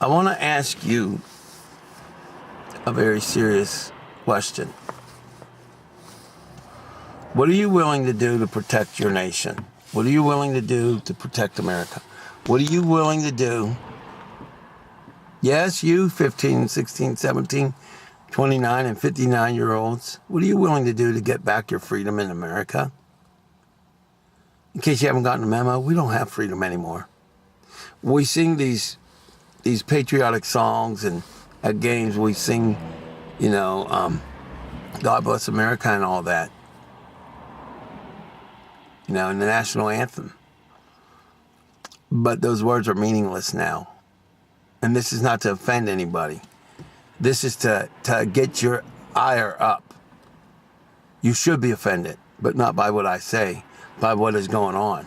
I want to ask you a very serious question. What are you willing to do to protect your nation? What are you willing to do to protect America? What are you willing to do? Yes, you 15, 16, 17, 29, and 59-year-olds. What are you willing to do to get back your freedom in America? In case you haven't gotten the memo, we don't have freedom anymore. We sing these patriotic songs, and at games we sing, God Bless America and all that. And the national anthem. But those words are meaningless now. And this is not to offend anybody. This is to get your ire up. You should be offended, but not by what I say, by what is going on.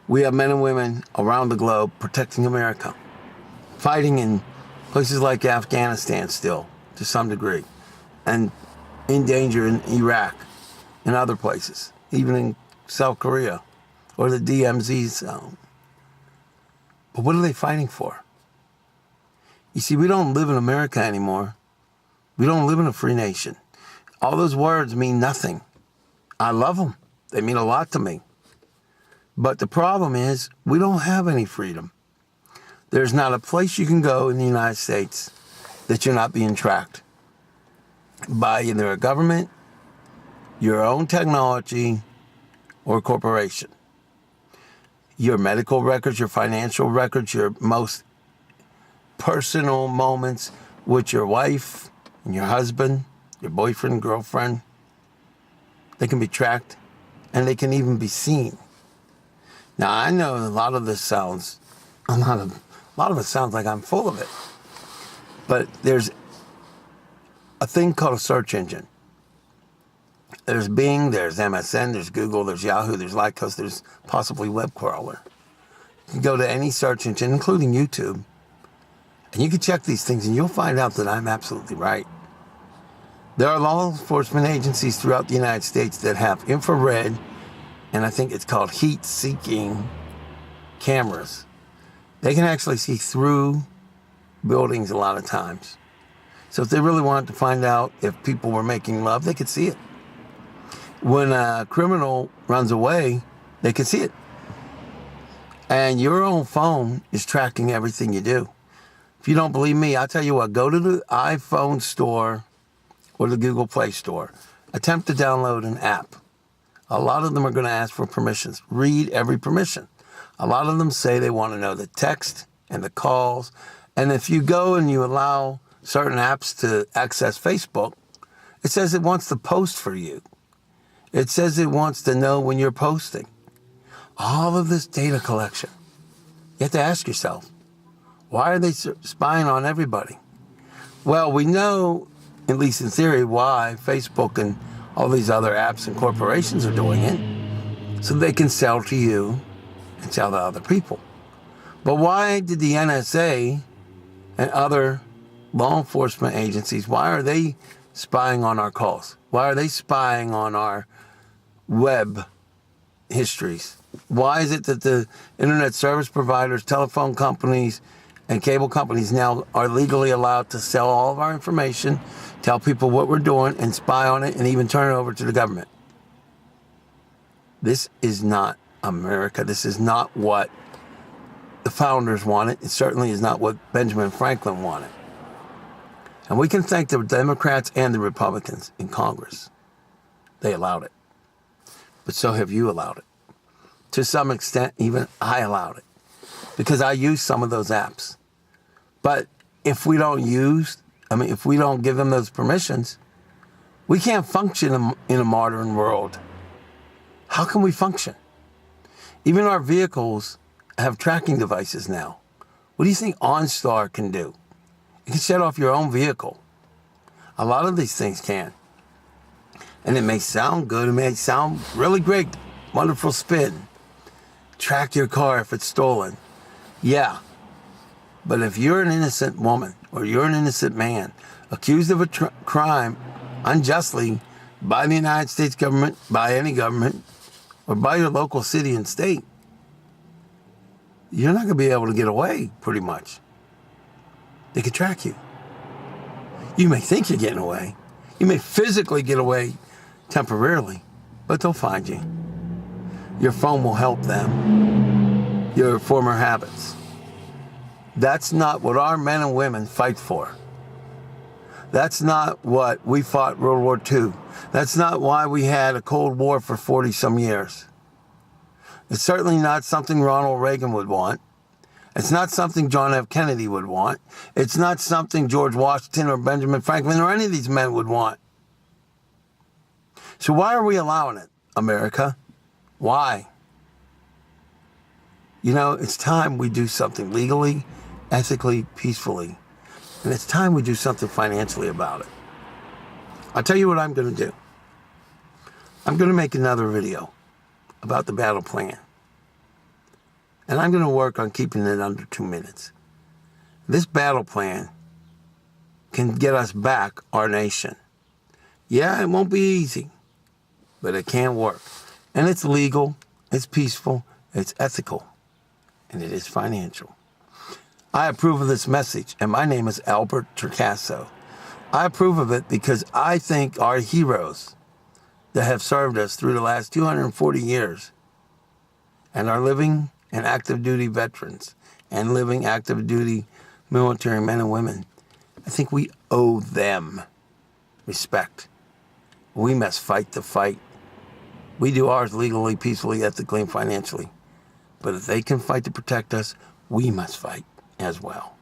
We have men and women around the globe protecting America, fighting in places like Afghanistan still, to some degree, and in danger in Iraq and other places, even in South Korea or the DMZ zone. But what are they fighting for? You see, we don't live in America anymore. We don't live in a free nation. All those words mean nothing. I love them. They mean a lot to me. But the problem is, we don't have any freedom. There's not a place you can go in the United States that you're not being tracked by either a government, your own technology, or a corporation. Your medical records, your financial records, your most personal moments with your wife and your husband, your boyfriend, girlfriend, they can be tracked, and they can even be seen. Now, I know a lot of it sounds like I'm full of it. But there's a thing called a search engine. There's Bing, there's MSN, there's Google, there's Yahoo, there's Lycos, there's possibly Webcrawler. You can go to any search engine, including YouTube, and you can check these things, and you'll find out that I'm absolutely right. There are law enforcement agencies throughout the United States that have infrared, and I think it's called heat-seeking cameras. They can actually see through buildings a lot of times. So if they really wanted to find out if people were making love, they could see it. When a criminal runs away, they can see it. And your own phone is tracking everything you do. If you don't believe me, I'll tell you what, go to the iPhone store or the Google Play Store. Attempt to download an app. A lot of them are going to ask for permissions. Read every permission. A lot of them say they want to know the text and the calls. And if you go and you allow certain apps to access Facebook, it says it wants to post for you. It says it wants to know when you're posting. All of this data collection. You have to ask yourself, why are they spying on everybody? Well, we know, at least in theory, why Facebook and all these other apps and corporations are doing it, so they can sell to you and sell to other people. But why did the NSA and other law enforcement agencies, why are they spying on our calls? Why are they spying on our web histories? Why is it that the internet service providers, telephone companies, and cable companies now are legally allowed to sell all of our information, tell people what we're doing, and spy on it, and even turn it over to the government? This is not America. This is not what the founders wanted. It certainly is not what Benjamin Franklin wanted. And we can thank the Democrats and the Republicans in Congress. They allowed it. But so have you allowed it. To some extent, even I allowed it. Because I use some of those apps. But if we don't give them those permissions, we can't function in a modern world. How can we function? Even our vehicles have tracking devices now. What do you think OnStar can do? You can shut off your own vehicle. A lot of these things can. And it may sound good. It may sound really great. Wonderful spin. Track your car if it's stolen. Yeah. But if you're an innocent woman or you're an innocent man accused of a crime unjustly by the United States government, by any government, or by your local city and state, you're not going to be able to get away, pretty much. They can track you. You may think you're getting away. You may physically get away temporarily, but they'll find you. Your phone will help them. Your former habits. That's not what our men and women fight for. That's not what we fought World War II. That's not why we had a Cold War for 40 some years. It's certainly not something Ronald Reagan would want. It's not something John F. Kennedy would want. It's not something George Washington or Benjamin Franklin or any of these men would want. So why are we allowing it, America? Why? You know, it's time we do something legally, ethically, peacefully. And it's time we do something financially about it. I'll tell you what I'm going to do. I'm going to make another video about the battle plan. And I'm going to work on keeping it under 2 minutes. This battle plan can get us back our nation. Yeah, it won't be easy, but it can work. And it's legal, it's peaceful, it's ethical, and it is financial. I approve of this message, and my name is Albert Torcaso. I approve of it because I think our heroes that have served us through the last 240 years and are living and active duty veterans and living active duty military men and women, I think we owe them respect. We must fight the fight. We do ours legally, peacefully, ethically, and financially. But if they can fight to protect us, we must fight as well.